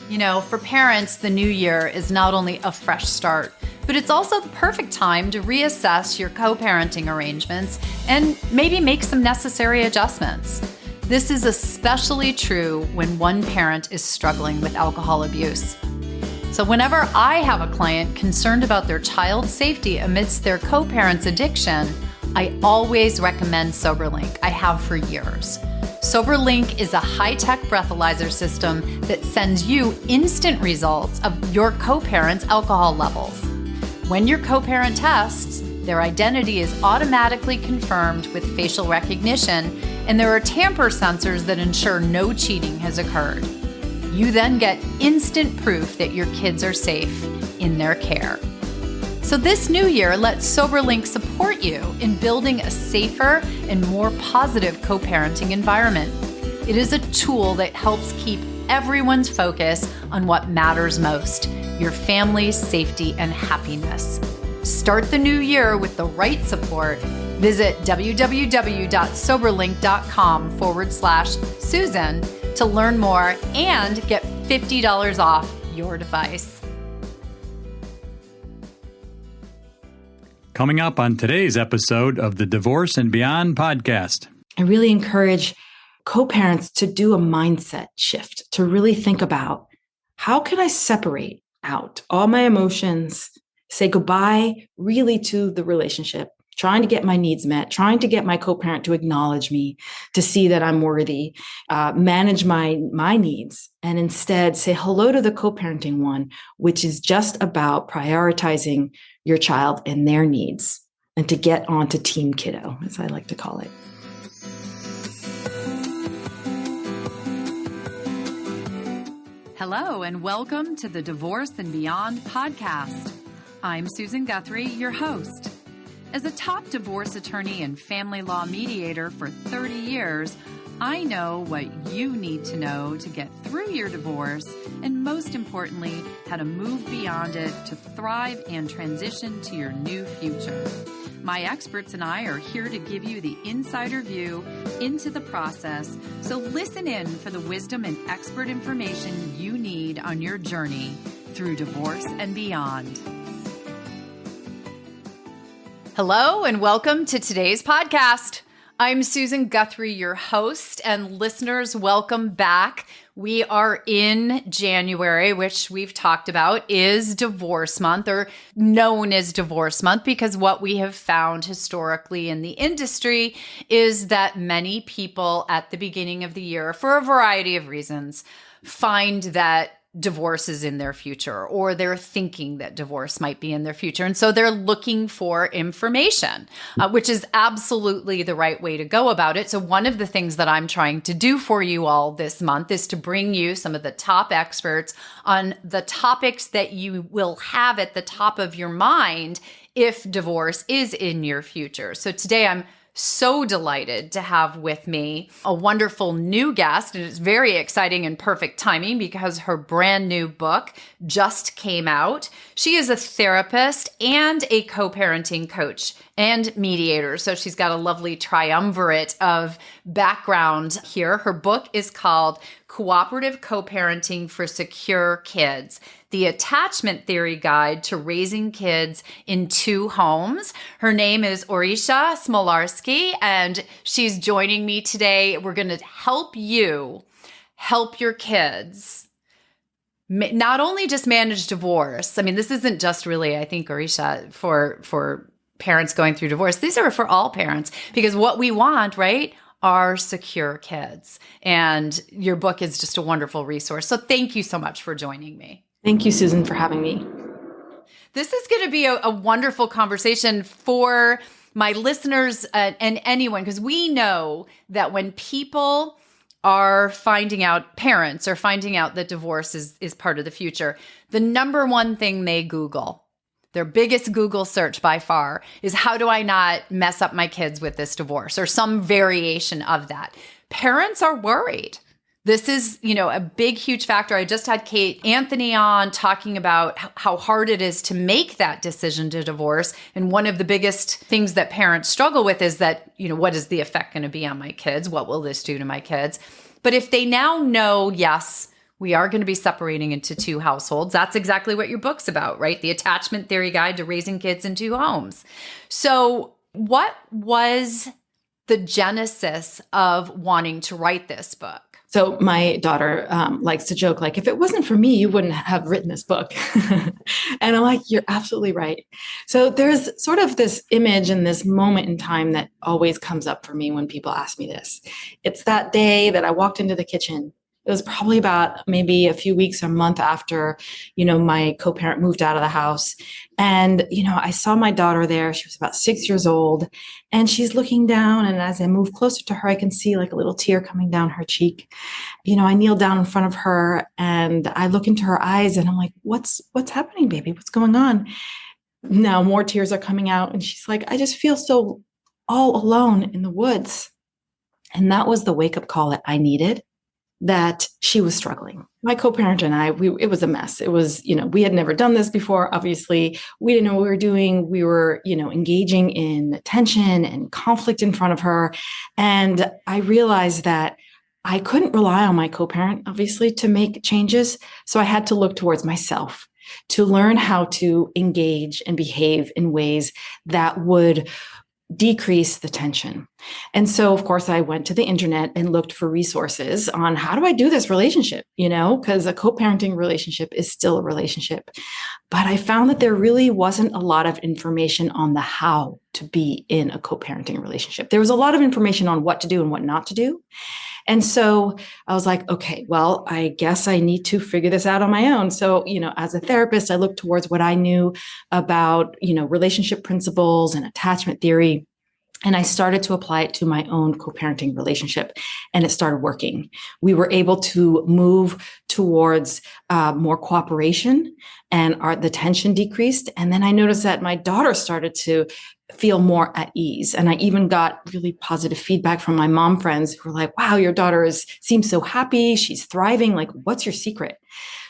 For parents, the new year is not only a fresh start, but it's also the perfect time to reassess your co-parenting arrangements and maybe make some necessary adjustments. This is especially true when one parent is struggling with alcohol abuse. So whenever I have a client concerned about their child's safety amidst their co-parent's addiction, I always recommend SoberLink. I have for years. SoberLink is a high-tech breathalyzer system that sends you instant results of your co-parent's alcohol levels. When your co-parent tests, their identity is automatically confirmed with facial recognition, and there are tamper sensors that ensure no cheating has occurred. You then get instant proof that your kids are safe in their care. So this new year, let SoberLink support you in building a safer and more positive co-parenting environment. It is a tool that helps keep everyone's focus on what matters most, your family's safety and happiness. Start the new year with the right support. Visit www.soberlink.com/Susan to learn more and get $50 off your device. Coming up on today's episode of the Divorce and Beyond podcast. I really encourage co-parents to do a mindset shift, to really think about how can I separate out all my emotions, say goodbye really to the relationship, trying to get my needs met, trying to get my co-parent to acknowledge me, to see that I'm worthy, manage my needs, and instead say hello to the co-parenting one, which is just about prioritizing your child and their needs, and to get onto Team Kiddo, as I like to call it. Hello, and welcome to the Divorce and Beyond podcast. I'm Susan Guthrie, your host. As a top divorce attorney and family law mediator for 30 years, I know what you need to know to get through your divorce, and most importantly, how to move beyond it to thrive and transition to your new future. My experts and I are here to give you the insider view into the process, so listen in for the wisdom and expert information you need on your journey through divorce and beyond. Hello, and welcome to today's podcast. I'm Susan Guthrie, your host, and listeners, welcome back. We are in January, which we've talked about is Divorce Month, or known as Divorce Month, because what we have found historically in the industry is that many people at the beginning of the year, for a variety of reasons, find that divorce is in their future, or they're thinking that divorce might be in their future. And so they're looking for information, which is absolutely the right way to go about it. So one of the things that I'm trying to do for you all this month is to bring you some of the top experts on the topics that you will have at the top of your mind if divorce is in your future. So today I'm so delighted to have with me a wonderful new guest, and it's very exciting and perfect timing because her brand new book just came out. She is a therapist and a co-parenting coach and mediator, so she's got a lovely triumvirate of background here. Her book is called Cooperative Co-Parenting for Secure Kids: The Attachment Theory Guide to Raising Kids in Two Homes. Her name is Aurisha Smolarski, and she's joining me today. We're going to help you help your kids not only just manage divorce. I mean, this isn't just really, I think, Aurisha, for parents going through divorce. These are for all parents, because what we want, right, are secure kids. And your book is just a wonderful resource. So thank you so much for joining me. Thank you, Susan, for having me. This is going to be a wonderful conversation for my listeners and anyone, because we know that when people are finding out, parents are finding out that divorce is part of the future, the number one thing they Google, their biggest Google search by far, is how do I not mess up my kids with this divorce, or some variation of that. Parents are worried. This is, a big, huge factor. I just had Kate Anthony on talking about how hard it is to make that decision to divorce. And one of the biggest things that parents struggle with is that, what is the effect going to be on my kids? What will this do to my kids? But if they now know, yes, we are going to be separating into two households. That's exactly what your book's about, right? The Attachment Theory Guide to Raising Kids in Two Homes. So what was the genesis of wanting to write this book? So my daughter likes to joke, like, if it wasn't for me, you wouldn't have written this book. And I'm like, you're absolutely right. So there's sort of this image and this moment in time that always comes up for me when people ask me this. It's that day that I walked into the kitchen. It was probably about maybe a few weeks or a month after, my co-parent moved out of the house. And, I saw my daughter there. She was about 6 years old and she's looking down. And as I move closer to her, I can see like a little tear coming down her cheek. I kneel down in front of her and I look into her eyes and I'm like, what's happening, baby? What's going on? Now more tears are coming out. And she's like, I just feel so all alone in the woods. And that was the wake-up call that I needed, that she was struggling. My co-parent and I, it was a mess. It was, we had never done this before. Obviously, we didn't know what we were doing. We were, engaging in tension and conflict in front of her. And I realized that I couldn't rely on my co-parent, obviously, to make changes. So I had to look towards myself to learn how to engage and behave in ways that would decrease the tension. And so, of course, I went to the internet and looked for resources on how do I do this relationship, because a co-parenting relationship is still a relationship. But I found that there really wasn't a lot of information on the how to be in a co-parenting relationship. There was a lot of information on what to do and what not to do. And so I was like, okay, well, I guess I need to figure this out on my own. So, as a therapist, I looked towards what I knew about, relationship principles and attachment theory. And I started to apply it to my own co-parenting relationship, and it started working. We were able to move towards more cooperation, and the tension decreased. And then I noticed that my daughter started to feel more at ease. And I even got really positive feedback from my mom friends who were like, wow, your daughter seems so happy. She's thriving. Like, what's your secret?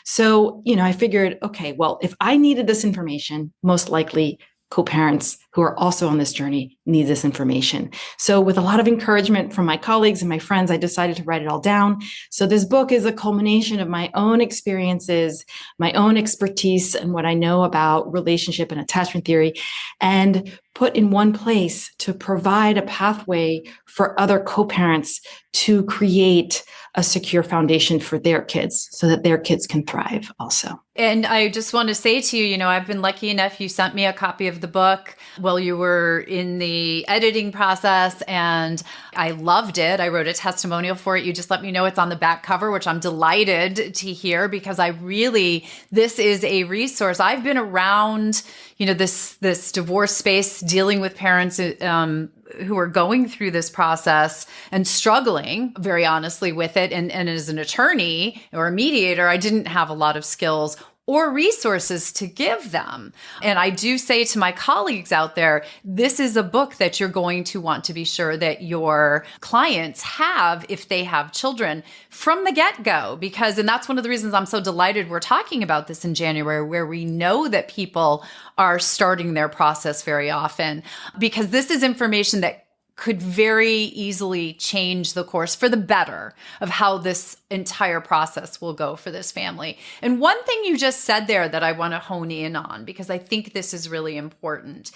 So, I figured, okay, well, if I needed this information, most likely co-parents who are also on this journey need this information. So with a lot of encouragement from my colleagues and my friends, I decided to write it all down. So this book is a culmination of my own experiences, my own expertise, and what I know about relationship and attachment theory, and put in one place to provide a pathway for other co-parents to create a secure foundation for their kids so that their kids can thrive also. And I just want to say to you, I've been lucky enough, you sent me a copy of the book while you were in the editing process, and I loved it. I wrote a testimonial for it. You just let me know it's on the back cover, which I'm delighted to hear, because this is a resource. I've been around, this divorce space, dealing with parents who are going through this process and struggling very honestly with it. And as an attorney or a mediator, I didn't have a lot of skills or resources to give them. And I do say to my colleagues out there, this is a book that you're going to want to be sure that your clients have if they have children from the get-go, and that's one of the reasons I'm so delighted we're talking about this in January, where we know that people are starting their process very often, because this is information that could very easily change the course for the better of how this entire process will go for this family. And one thing you just said there that I want to hone in on, because I think this is really important.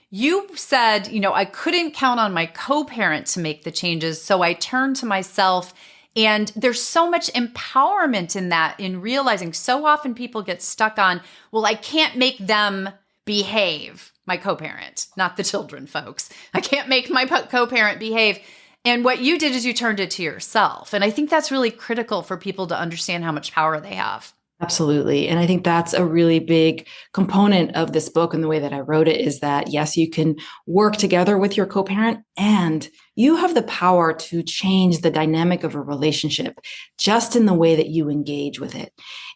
You said, I couldn't count on my co-parent to make the changes, so I turned to myself. And there's so much empowerment in that, in realizing so often people get stuck on, well, I can't make them behave. My co-parent, not the children, folks. I can't make my co-parent behave. And what you did is you turned it to yourself. And I think that's really critical for people to understand how much power they have. Absolutely. And I think that's a really big component of this book and the way that I wrote it, is that, yes, you can work together with your co-parent, and you have the power to change the dynamic of a relationship just in the way that you engage with it,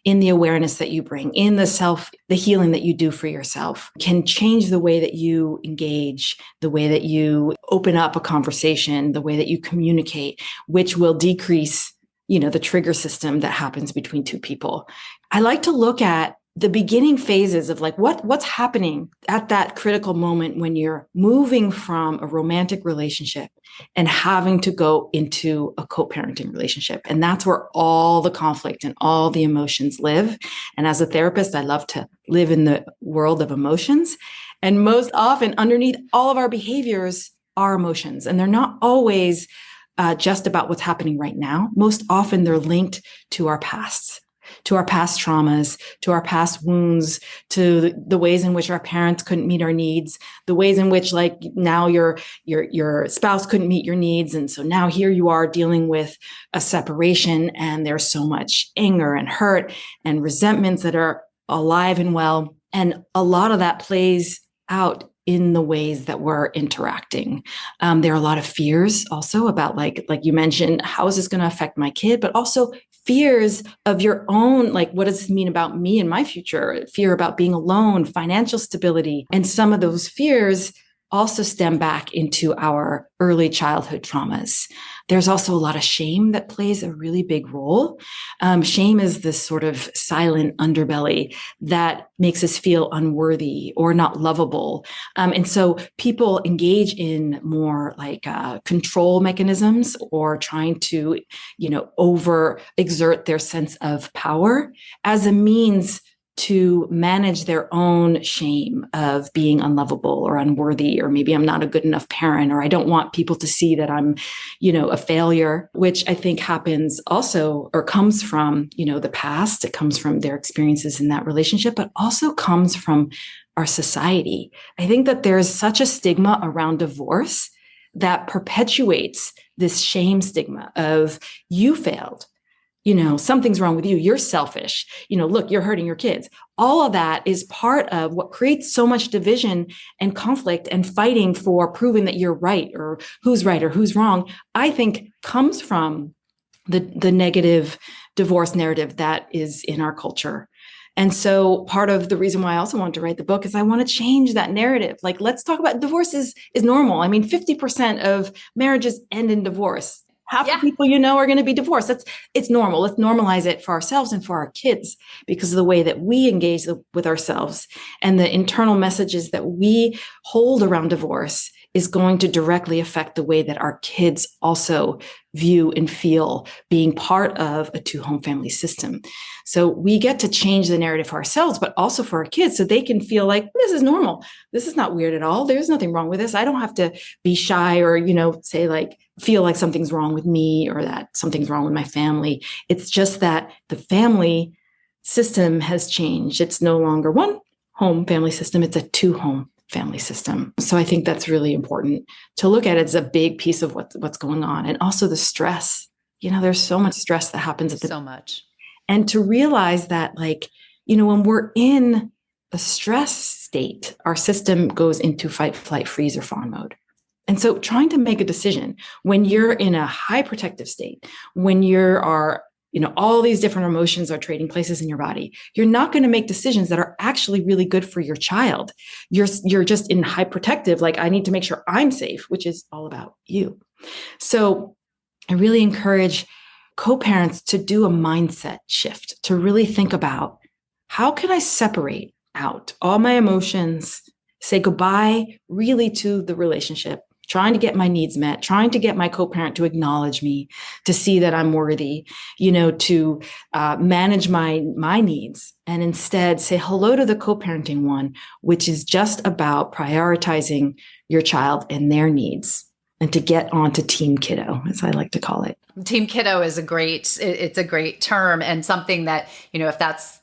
in the awareness that you bring, in the healing that you do for yourself, can change the way that you engage, the way that you open up a conversation, the way that you communicate, which will decrease the trigger system that happens between two people. I like to look at the beginning phases of like what's happening at that critical moment when you're moving from a romantic relationship and having to go into a co-parenting relationship. And that's where all the conflict and all the emotions live. And as a therapist, I love to live in the world of emotions. And most often underneath all of our behaviors are emotions. And they're not always just about what's happening right now. Most often they're linked to our pasts, to our past traumas, to our past wounds, to the ways in which our parents couldn't meet our needs, the ways in which like now your spouse couldn't meet your needs. And so now here you are dealing with a separation, and there's so much anger and hurt and resentments that are alive and well. And a lot of that plays out in the ways that we're interacting. There are a lot of fears also about like you mentioned, how is this going to affect my kid, but also fears of your own, like, what does this mean about me and my future? Fear about being alone, financial stability. And some of those fears also stem back into our early childhood traumas. There's also a lot of shame that plays a really big role. Shame is this sort of silent underbelly that makes us feel unworthy or not lovable. And so people engage in more like control mechanisms or trying to, over exert their sense of power as a means to manage their own shame of being unlovable or unworthy, or maybe I'm not a good enough parent, or I don't want people to see that I'm, a failure, which I think happens also or comes from, the past. It comes from their experiences in that relationship, but also comes from our society. I think that there's such a stigma around divorce that perpetuates this shame stigma of you failed. Something's wrong with you. You're selfish. Look, you're hurting your kids. All of that is part of what creates so much division and conflict and fighting for proving that you're right or who's wrong, I think comes from the negative divorce narrative that is in our culture. And so part of the reason why I also wanted to write the book is I want to change that narrative. Like, let's talk about divorce is normal. I mean, 50% of marriages end in divorce. Half the people are going to be divorced. It's normal. Let's normalize it for ourselves and for our kids because of the way that we engage with ourselves and the internal messages that we hold around divorce is going to directly affect the way that our kids also view and feel being part of a two-home family system. So we get to change the narrative for ourselves, but also for our kids so they can feel like this is normal. This is not weird at all. There's nothing wrong with this. I don't have to be shy or, say like, feel like something's wrong with me or that something's wrong with my family. It's just that the family system has changed. It's no longer one home family system. It's a two-home family system. So I think that's really important to look at. It's a big piece of what's going on. And also the stress, there's so much stress that happens so much. And to realize that when we're in a stress state, our system goes into fight, flight, freeze, or fawn mode. And so trying to make a decision when you're in a high protective state, when all these different emotions are trading places in your body, you're not going to make decisions that are actually really good for your child. You're just in high protective, like I need to make sure I'm safe, which is all about you. So I really encourage co-parents to do a mindset shift, to really think about how can I separate out all my emotions, say goodbye really to the relationship, trying to get my needs met, trying to get my co-parent to acknowledge me, to see that I'm worthy, to manage my needs, and instead say hello to the co-parenting one, which is just about prioritizing your child and their needs, and to get onto Team Kiddo, as I like to call it. Team Kiddo is it's a great term, and something that, if that's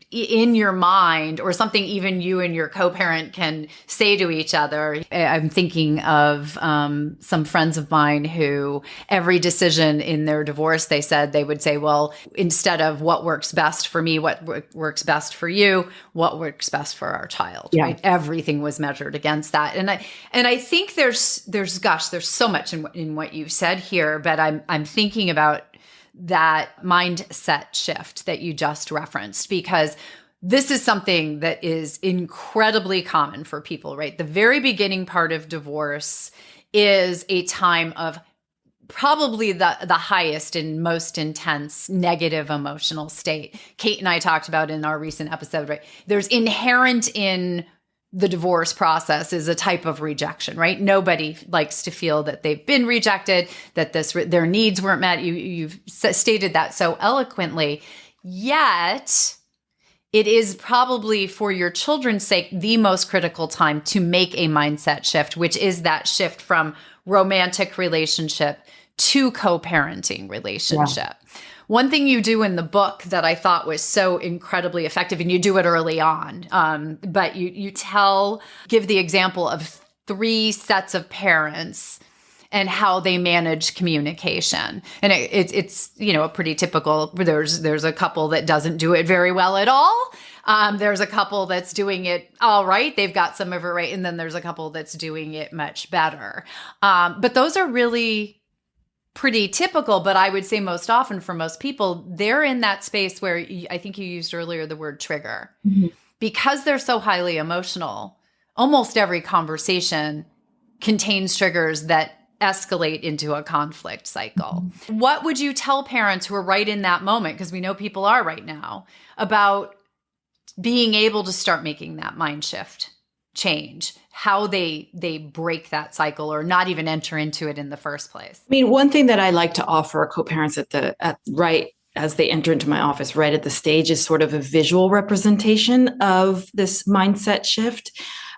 in your mind or something even you and your co-parent can say to each other. I'm thinking of some friends of mine who every decision in their divorce, they said they would say, well, instead of what works best for me, what works best for you, what works best for our child, right? Everything was measured against that. And I think there's so much in what you've said here, but I'm thinking about that mindset shift that you just referenced, because this is something that is incredibly common for people, right? The very beginning part of divorce is a time of probably the highest and most intense negative emotional state. Kate and I talked about in our recent episode, right? There's inherent in the divorce process is a type of rejection, right? Nobody likes to feel that they've been rejected, that their needs weren't met. You've stated that so eloquently. Yet, it is probably for your children's sake the most critical time to make a mindset shift, which is that shift from romantic relationship to co-parenting relationship. Yeah. One thing you do in the book that I thought was so incredibly effective, and you do it early on, but you give the example of 3 sets of parents and how they manage communication. And it's a pretty typical, there's a couple that doesn't do it very well at all. There's a couple that's doing it all right. They've got some of it right. And then there's a couple that's doing it much better. But those are really pretty typical, but I would say most often for most people, they're in that space where I think you used earlier the word trigger. Mm-hmm. Because they're so highly emotional, almost every conversation contains triggers that escalate into a conflict cycle. Mm-hmm. What would you tell parents who are right in that moment, because we know people are right now, about being able to start making that mind shift change, how they break that cycle or not even enter into it in the first place? I mean, one thing that I like to offer co-parents right as they enter into my office, right at the stage, is sort of a visual representation of this mindset shift.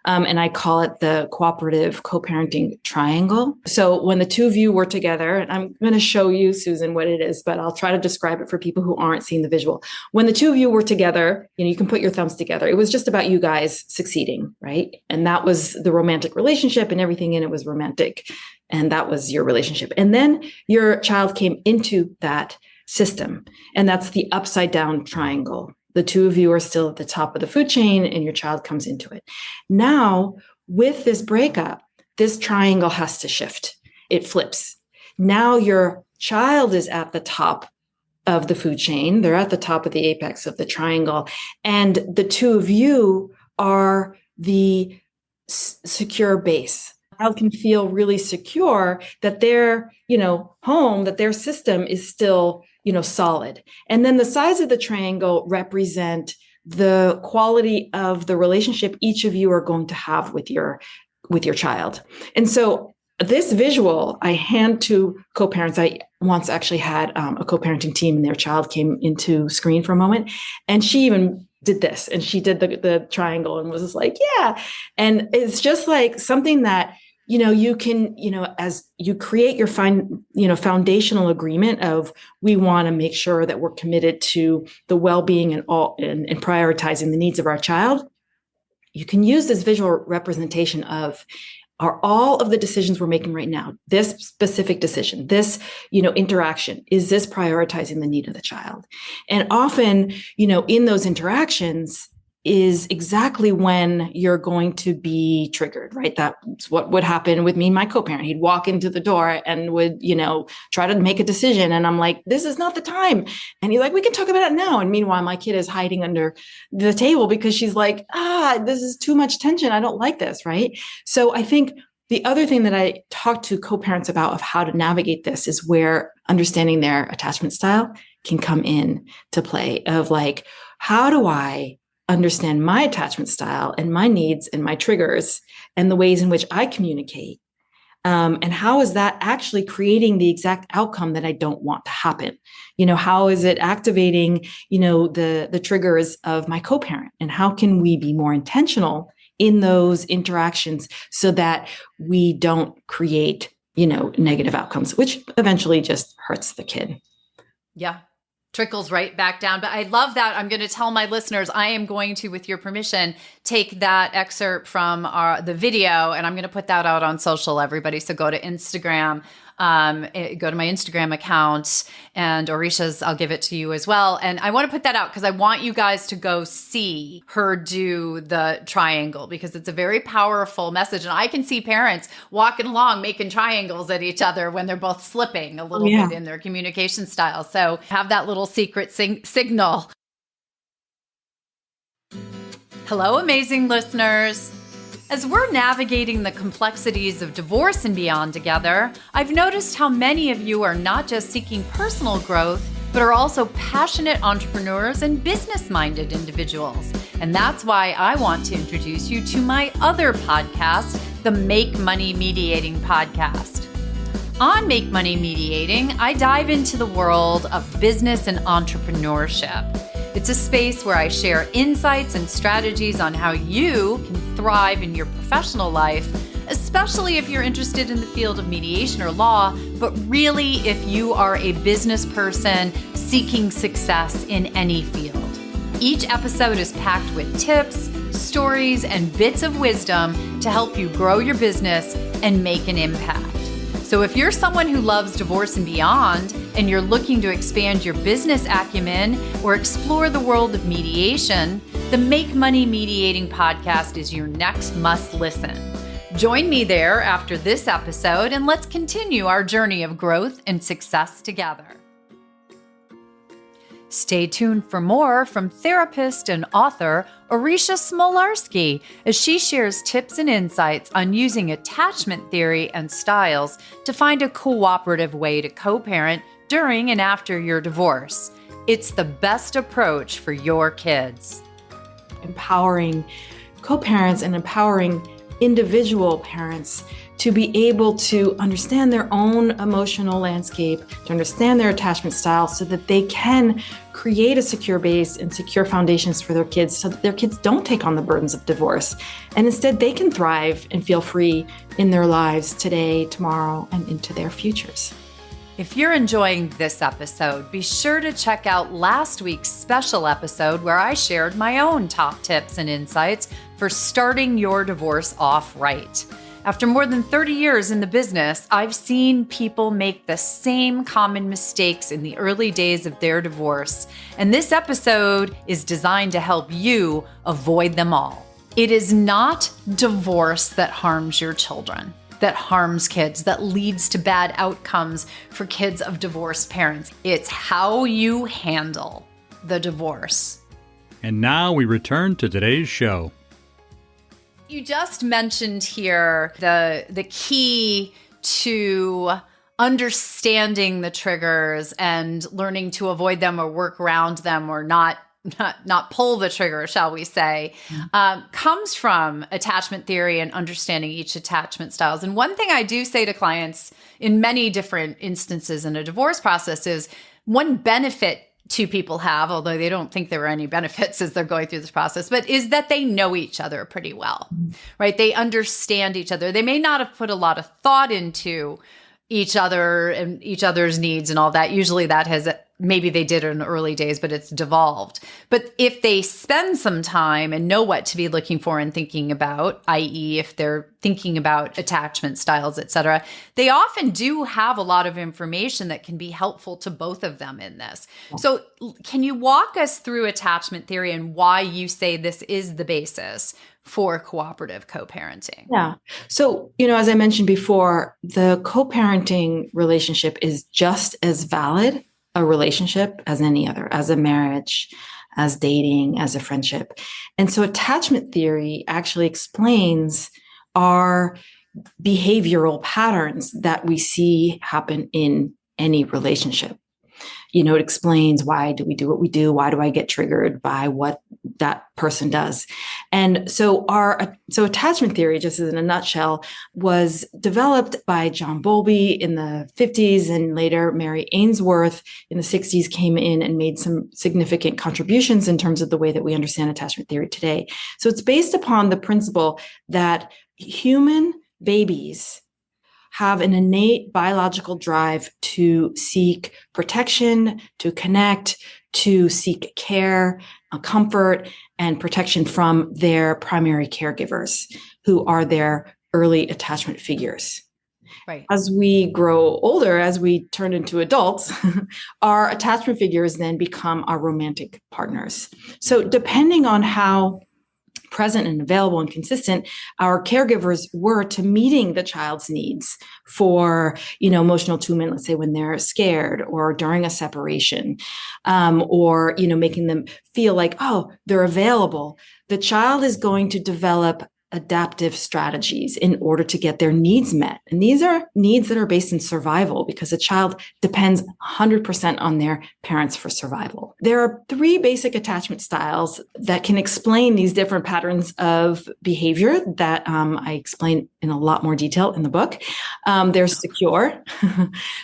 And I call it the cooperative co-parenting triangle. So when the two of you were together, and I'm going to show you, Susan, what it is, but I'll try to describe it for people who aren't seeing the visual. When the two of you were together, you can put your thumbs together. It was just about you guys succeeding, right? And that was the romantic relationship, and everything in it was romantic. And that was your relationship. And then your child came into that system, and that's the upside down triangle. The two of you are still at the top of the food chain, and your child comes into it. Now, with this breakup, this triangle has to shift. It flips. Now your child is at the top of the food chain. They're at the top of the apex of the triangle. And the two of you are the secure base. The child can feel really secure that their, home, that their system is still solid. And then the sides of the triangle represent the quality of the relationship each of you are going to have with your child. And so this visual I hand to co-parents. I once actually had a co-parenting team, and their child came into screen for a moment, and she even did this, and she did the triangle and was just like, yeah. And it's just like something that you can, as you create your foundational agreement of, we want to make sure that we're committed to the well-being and prioritizing the needs of our child. You can use this visual representation of, are all of the decisions we're making right now, this specific decision, this, interaction, is this prioritizing the need of the child? And often, in those interactions, is exactly when you're going to be triggered, right? That's what would happen with me and my co-parent. He'd walk into the door and would, try to make a decision. And I'm like, this is not the time. And he's like, we can talk about it now. And meanwhile, my kid is hiding under the table because she's like, this is too much tension. I don't like this, right? So I think the other thing that I talk to co-parents about of how to navigate this is where understanding their attachment style can come in to play, of like, how do I understand my attachment style and my needs and my triggers and the ways in which I communicate? And how is that actually creating the exact outcome that I don't want to happen? How is it activating, the triggers of my co-parent? And how can we be more intentional in those interactions so that we don't create, negative outcomes, which eventually just hurts the kid? Yeah. Trickles right back down. But I love that. I'm going to tell my listeners, I am going to, with your permission, take that excerpt from the video, and I'm going to put that out on social, everybody. So go to Instagram, go to my Instagram account, and Aurisha's, I'll give it to you as well. And I want to put that out because I want you guys to go see her do the triangle, because it's a very powerful message. And I can see parents walking along, making triangles at each other when they're both slipping a little bit in their communication style. So have that little secret signal. Hello, amazing listeners. As we're navigating the complexities of divorce and beyond together, I've noticed how many of you are not just seeking personal growth, but are also passionate entrepreneurs and business-minded individuals. And that's why I want to introduce you to my other podcast, the Make Money Mediating Podcast. On Make Money Mediating, I dive into the world of business and entrepreneurship. It's a space where I share insights and strategies on how you can thrive in your professional life, especially if you're interested in the field of mediation or law, but really if you are a business person seeking success in any field. Each episode is packed with tips, stories, and bits of wisdom to help you grow your business and make an impact. So if you're someone who loves divorce and beyond, and you're looking to expand your business acumen or explore the world of mediation, the Make Money Mediating Podcast is your next must listen. Join me there after this episode, and let's continue our journey of growth and success together. Stay tuned for more from therapist and author Aurisha Smolarski as she shares tips and insights on using attachment theory and styles to find a cooperative way to co-parent during and after your divorce. It's the best approach for your kids. Empowering co-parents and empowering individual parents to be able to understand their own emotional landscape, to understand their attachment style so that they can create a secure base and secure foundations for their kids so that their kids don't take on the burdens of divorce. And instead they can thrive and feel free in their lives today, tomorrow, and into their futures. If you're enjoying this episode, be sure to check out last week's special episode where I shared my own top tips and insights for starting your divorce off right. After more than 30 years in the business, I've seen people make the same common mistakes in the early days of their divorce, and this episode is designed to help you avoid them all. It is not divorce that harms your children, that harms kids, that leads to bad outcomes for kids of divorced parents. It's how you handle the divorce. And now we return to today's show. You just mentioned here the key to understanding the triggers and learning to avoid them or work around them or not pull the trigger, shall we say, comes from attachment theory and understanding each attachment styles. And one thing I do say to clients in many different instances in a divorce process is one benefit two people have, although they don't think there are any benefits as they're going through this process, but is that they know each other pretty well, right? They understand each other. They may not have put a lot of thought into each other and each other's needs and all that. Usually that has, maybe they did it in the early days, but it's devolved. But if they spend some time and know what to be looking for and thinking about, i.e. if they're thinking about attachment styles, et cetera, they often do have a lot of information that can be helpful to both of them in this. So can you walk us through attachment theory and why you say this is the basis for cooperative co-parenting? Yeah. So, as I mentioned before, the co-parenting relationship is just as valid a relationship as any other, as a marriage, as dating, as a friendship. And so attachment theory actually explains our behavioral patterns that we see happen in any relationship. It explains, why do we do what we do? Why do I get triggered by what that person does? And so attachment theory, just as in a nutshell, was developed by John Bowlby in the 50s, and later Mary Ainsworth in the 60s came in and made some significant contributions in terms of the way that we understand attachment theory today. So it's based upon the principle that human babies have an innate biological drive to seek protection, to connect, to seek care, comfort, and protection from their primary caregivers, who are their early attachment figures. Right. As we grow older, as we turn into adults, our attachment figures then become our romantic partners. So depending on how present and available and consistent our caregivers were to meeting the child's needs for, emotional attunement, let's say when they're scared or during a separation, or, making them feel like, oh, they're available. The child is going to develop adaptive strategies in order to get their needs met. And these are needs that are based in survival because a child depends 100% on their parents for survival. There are 3 basic attachment styles that can explain these different patterns of behavior that I explain in a lot more detail in the book. There's secure.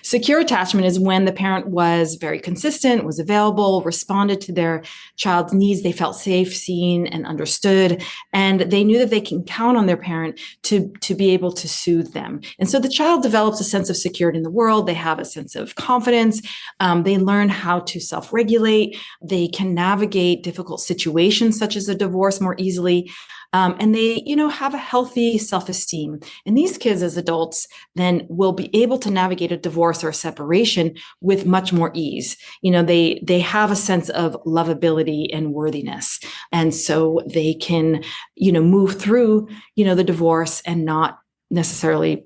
Secure attachment is when the parent was very consistent, was available, responded to their child's needs. They felt safe, seen, and understood. And they knew that they can count on their parent to be able to soothe them. And so the child develops a sense of security in the world. They have a sense of confidence. They learn how to self-regulate. They can navigate difficult situations such as a divorce more easily. And they, have a healthy self-esteem. And these kids as adults then will be able to navigate a divorce or a separation with much more ease. They have a sense of lovability and worthiness. And so they can, move through, the divorce and not necessarily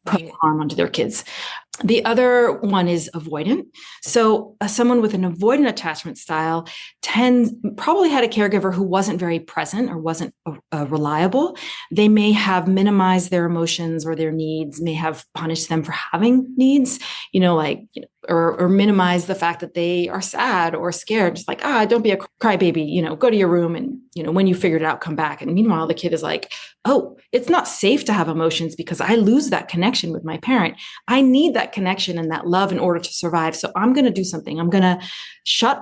put harm onto their kids. The other one is avoidant. So someone with an avoidant attachment style probably had a caregiver who wasn't very present or wasn't reliable. They may have minimized their emotions or their needs, may have punished them for having needs, or minimize the fact that they are sad or scared. Just like, don't be a crybaby, go to your room and, when you figured it out, come back. And meanwhile, the kid is like, oh, it's not safe to have emotions because I lose that connection with my parent. I need that connection and that love in order to survive. So I'm going to do something. I'm going to shut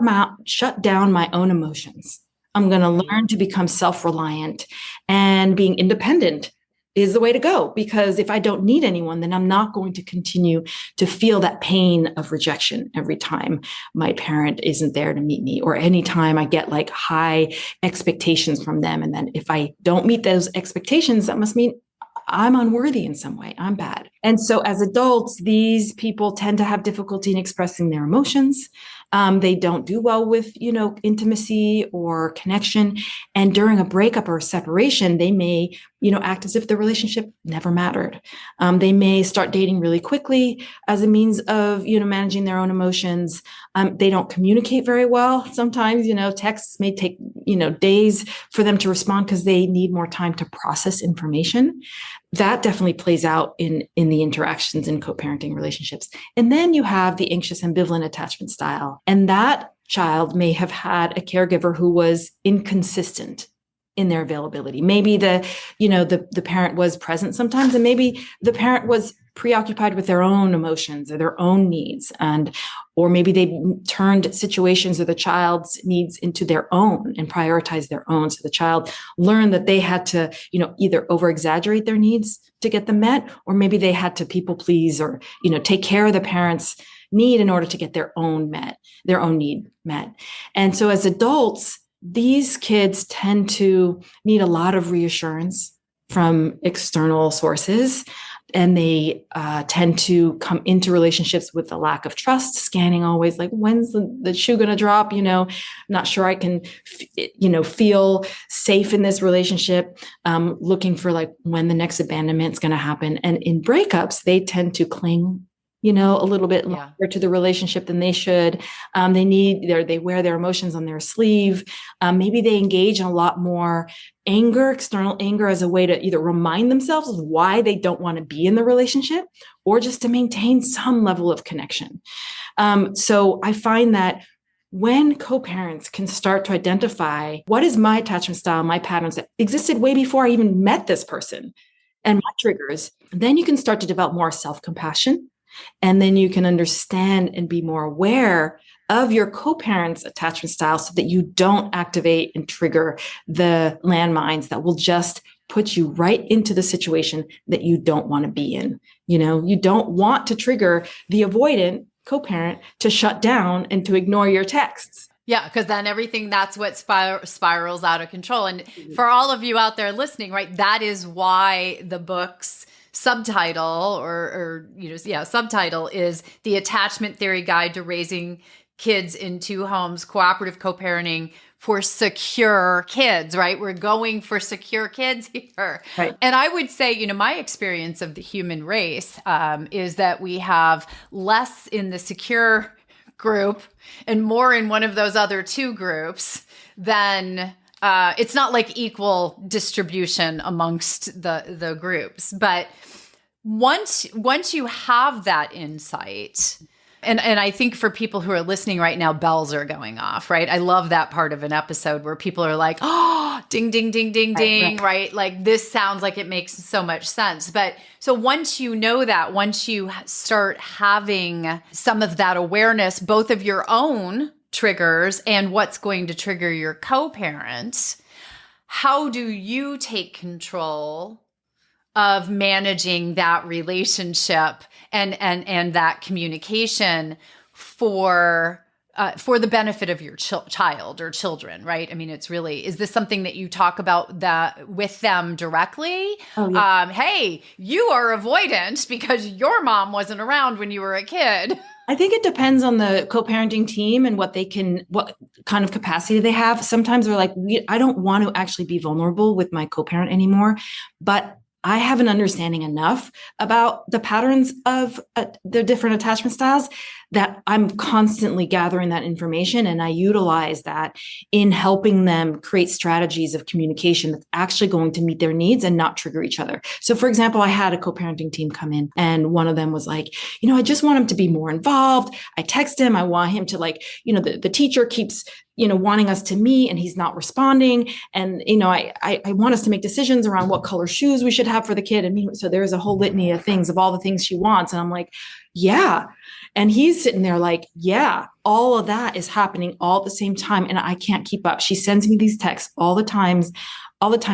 down my own emotions. I'm going to learn to become self-reliant, and being independent is the way to go, because if I don't need anyone, then I'm not going to continue to feel that pain of rejection every time my parent isn't there to meet me, or anytime I get like high expectations from them. And then if I don't meet those expectations, that must mean I'm unworthy in some way. I'm bad. And so as adults, these people tend to have difficulty in expressing their emotions. They don't do well with, intimacy or connection. And during a breakup or a separation, they may, act as if the relationship never mattered. They may start dating really quickly as a means of, managing their own emotions. They don't communicate very well. Sometimes, texts may take, days for them to respond because they need more time to process information. That definitely plays out in the interactions in co-parenting relationships. And then you have the anxious ambivalent attachment style. And that child may have had a caregiver who was inconsistent in their availability. Maybe the parent was present sometimes, and maybe the parent was preoccupied with their own emotions or their own needs, or maybe they turned situations or the child's needs into their own and prioritized their own. So the child learned that they had to, either over exaggerate their needs to get them met, or maybe they had to people please or, take care of the parent's need in order to get their own need met. And so as adults, these kids tend to need a lot of reassurance from external sources. And they tend to come into relationships with a lack of trust, scanning always like, when's the shoe going to drop? Not sure I can, feel safe in this relationship, looking for like when the next abandonment is going to happen. And in breakups, they tend to cling, a little bit longer to the relationship than they should. They wear their emotions on their sleeve. Maybe they engage in a lot more external anger as a way to either remind themselves of why they don't want to be in the relationship, or just to maintain some level of connection. So I find that when co-parents can start to identify what is my attachment style, my patterns that existed way before I even met this person, and my triggers, then you can start to develop more self-compassion. And then you can understand and be more aware of your co-parent's attachment style so that you don't activate and trigger the landmines that will just put you right into the situation that you don't want to be in. You don't want to trigger the avoidant co-parent to shut down and to ignore your texts. Yeah, because then that's what spirals out of control. And for all of you out there listening, right, that is why the book's subtitle subtitle is The Attachment Theory Guide to Raising Kids in Two Homes, Cooperative Co-Parenting for Secure Kids, right? We're going for secure kids here. Right. And I would say, my experience of the human race is that we have less in the secure group and more in one of those other two groups than It's not like equal distribution amongst the groups, but once you have that insight, and I think for people who are listening right now, bells are going off, right? I love that part of an episode where people are like, oh, ding, ding, ding, ding, ding, right? Like this sounds like it makes so much sense. But so once you know that, once you start having some of that awareness, both of your own triggers and what's going to trigger your co-parent, how do you take control of managing that relationship and that communication for the benefit of your child or children, right? I mean, it's really, is this something that you talk about that with them directly? Oh, yeah. Hey, you are avoidant because your mom wasn't around when you were a kid. I think it depends on the co-parenting team and what kind of capacity they have. Sometimes they're like, I don't want to actually be vulnerable with my co-parent anymore, but I have an understanding enough about the patterns of the different attachment styles that I'm constantly gathering that information. And I utilize that in helping them create strategies of communication that's actually going to meet their needs and not trigger each other. So for example, I had a co-parenting team come in and one of them was like, I just want him to be more involved. I text him. I want him to the teacher keeps wanting us to meet and he's not responding. And, I want us to make decisions around what color shoes we should have for the kid. And so there's a whole litany of things of all the things she wants. And I'm like, yeah. And he's sitting there like, yeah, all of that is happening all at the same time. And I can't keep up. She sends me these texts all the time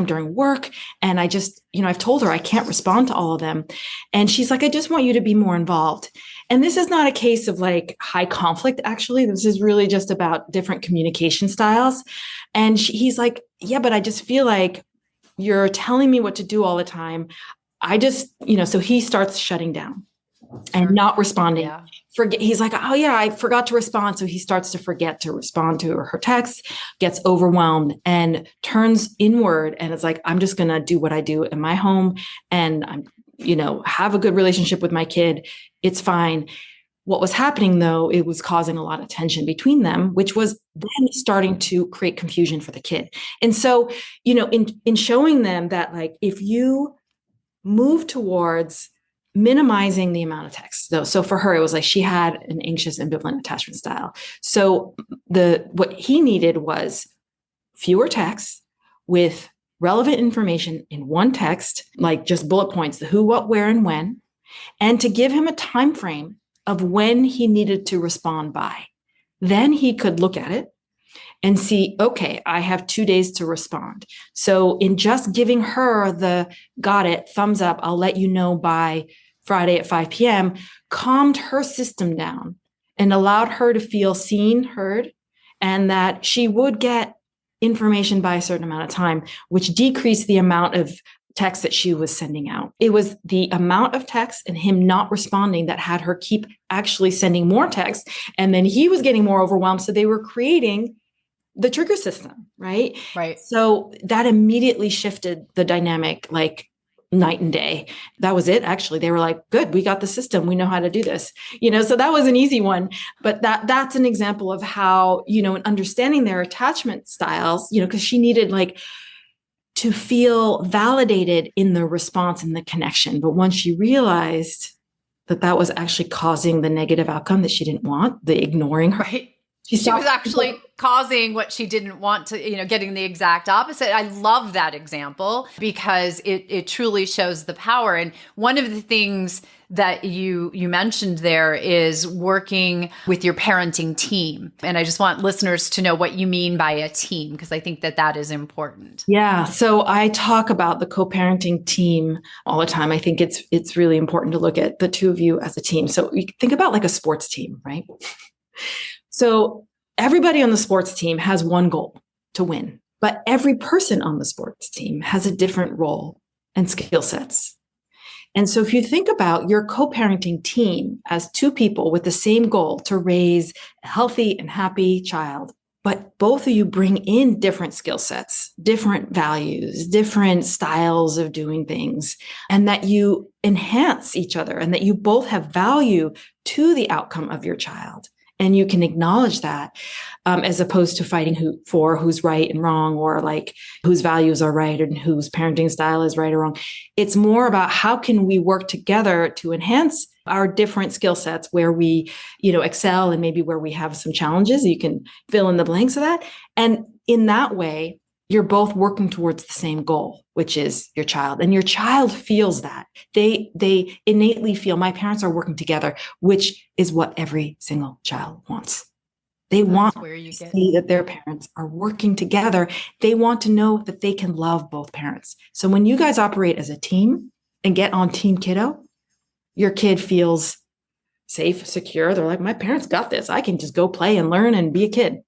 during work. And I just, I've told her I can't respond to all of them. And she's like, I just want you to be more involved. And this is not a case of like high conflict, actually. This is really just about different communication styles. And he's like, yeah, but I just feel like you're telling me what to do all the time. I just, so he starts shutting down and not responding. Yeah. He's like, oh yeah, I forgot to respond. So he starts to forget to respond to her texts, gets overwhelmed and turns inward. And it's like, I'm just going to do what I do in my home. And I'm, have a good relationship with my kid. It's fine. What was happening though, it was causing a lot of tension between them, which was then starting to create confusion for the kid. And so, in showing them that like, if you move towards minimizing the amount of text. So for her, it was like she had an anxious ambivalent attachment style. So what he needed was fewer texts with relevant information in one text, like just bullet points, the who, what, where, and when, and to give him a time frame of when he needed to respond by. Then he could look at it and see, okay, I have 2 days to respond. So in just giving her the got it, thumbs up, I'll let you know by Friday at 5 p.m., calmed her system down and allowed her to feel seen, heard, and that she would get information by a certain amount of time, which decreased the amount of text that she was sending out. It was the amount of text and him not responding that had her keep actually sending more text. And then he was getting more overwhelmed. So they were creating the trigger system, right? Right. So that immediately shifted the dynamic like night and day. That was it. Actually, they were like, good, we got the system. We know how to do this, so that was an easy one. But that's an example of how, in understanding their attachment styles, because she needed like to feel validated in the response and the connection. But once she realized that was actually causing the negative outcome that she didn't want, the ignoring her. Right. She was actually causing what she didn't want to, getting the exact opposite. I love that example because it truly shows the power. And one of the things that you mentioned there is working with your parenting team. And I just want listeners to know what you mean by a team, because I think that is important. Yeah. So I talk about the co-parenting team all the time. I think it's really important to look at the two of you as a team. So you think about like a sports team, right? So everybody on the sports team has one goal, to win, but every person on the sports team has a different role and skill sets. And so if you think about your co-parenting team as two people with the same goal to raise a healthy and happy child, but both of you bring in different skill sets, different values, different styles of doing things, and that you enhance each other and that you both have value to the outcome of your child. And you can acknowledge that, as opposed to fighting who's right and wrong, or like whose values are right and whose parenting style is right or wrong. It's more about how can we work together to enhance our different skill sets where we, excel, and maybe where we have some challenges. You can fill in the blanks of that. And in that way, you're both working towards the same goal, which is your child. And your child feels that. They innately feel my parents are working together, which is what every single child wants. They want to see that their parents are working together. They want to know that they can love both parents. So when you guys operate as a team and get on Team Kiddo, your kid feels safe, secure. They're like, my parents got this. I can just go play and learn and be a kid.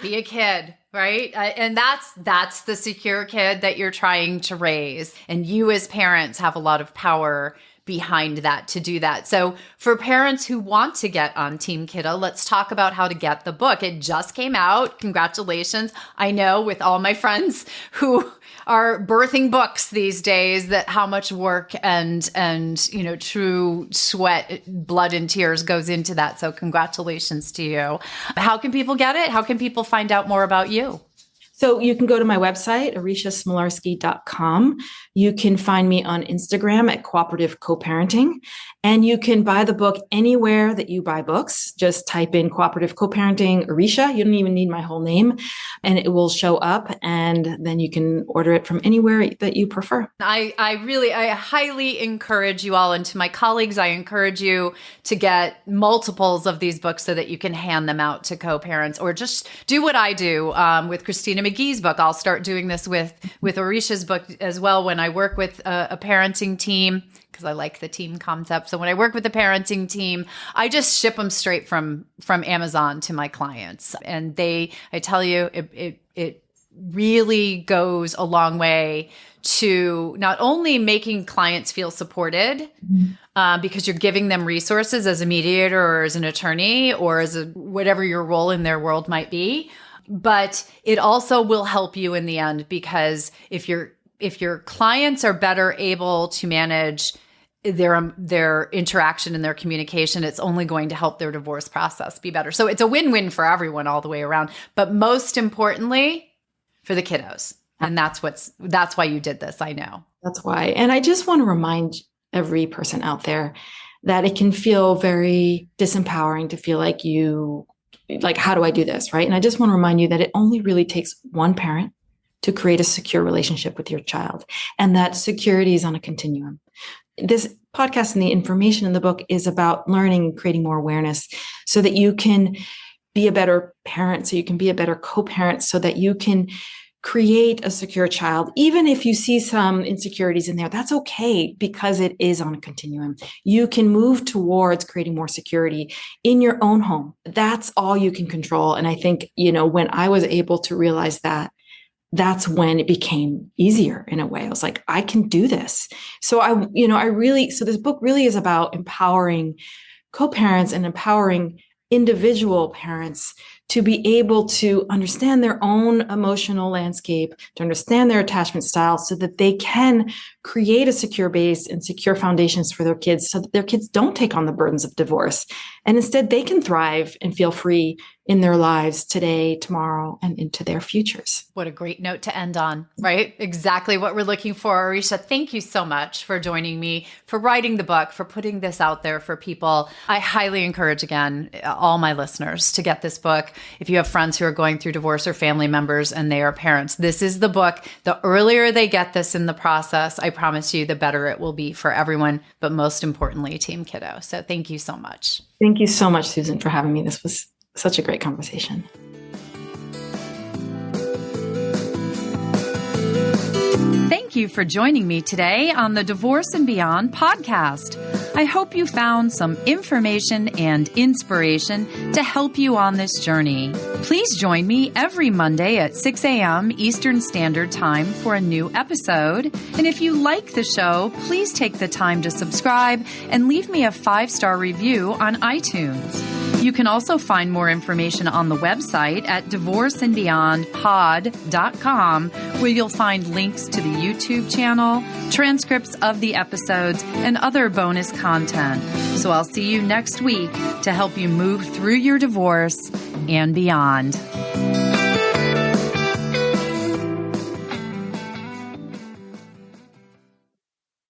Be a kid, right? And that's the secure kid that you're trying to raise. And you as parents have a lot of power behind that to do that. So for parents who want to get on Team Kiddo, let's talk about how to get the book. It just came out. Congratulations. I know with all my friends who are birthing books these days that how much work and true sweat, blood and tears goes into that. So congratulations to you. How can people get it? How can people find out more about you? So you can go to my website, aurishasmolarski.com. You can find me on Instagram at Cooperative Co-Parenting. And you can buy the book anywhere that you buy books. Just type in Cooperative Co-Parenting Aurisha. You don't even need my whole name. And it will show up. And then you can order it from anywhere that you prefer. I highly encourage you all, and to my colleagues, I encourage you to get multiples of these books so that you can hand them out to co-parents, or just do what I do with Christina McGee's book. I'll start doing this with Aurisha's book as well when I work with a parenting team, because I like the team concept. So when I work with the parenting team, I just ship them straight from Amazon to my clients. And I tell you, it really goes a long way to not only making clients feel supported, because you're giving them resources as a mediator or as an attorney or as whatever your role in their world might be, but it also will help you in the end, because if your clients are better able to manage their interaction and their communication, it's only going to help their divorce process be better. So it's a win-win for everyone all the way around, but most importantly for the kiddos. And that's why you did this. I know. That's why. And I just want to remind every person out there that it can feel very disempowering to feel like, how do I do this? Right. And I just want to remind you that it only really takes one parent to create a secure relationship with your child. And that security is on a continuum. This podcast and the information in the book is about learning and creating more awareness so that you can be a better parent, so you can be a better co-parent, so that you can create a secure child. Even if you see some insecurities in there, that's okay, because it is on a continuum. You can move towards creating more security in your own home. That's all you can control. And I think, when I was able to realize that, that's when it became easier in a way. I was like, I can do this. So so this book really is about empowering co-parents and empowering individual parents to be able to understand their own emotional landscape, to understand their attachment style, so that they can create a secure base and secure foundations for their kids, so that their kids don't take on the burdens of divorce. And instead, they can thrive and feel free in their lives today, tomorrow, and into their futures. What a great note to end on, right? Exactly what we're looking for. Aurisha, thank you so much for joining me, for writing the book, for putting this out there for people. I highly encourage, again, all my listeners to get this book. If you have friends who are going through divorce or family members and they are parents, this is the book. The earlier they get this in the process, I promise you, the better it will be for everyone, but most importantly, Team Kiddo. So thank you so much. Thank you so much, Susan, for having me. This was such a great conversation. Thank you for joining me today on the Divorce and Beyond podcast. I hope you found some information and inspiration to help you on this journey. Please join me every Monday at 6 a.m. Eastern Standard Time for a new episode. And if you like the show, please take the time to subscribe and leave me a 5-star review on iTunes. You can also find more information on the website at divorceandbeyondpod.com, where you'll find links to the YouTube channel, transcripts of the episodes, and other bonus content. So I'll see you next week to help you move through your divorce and beyond.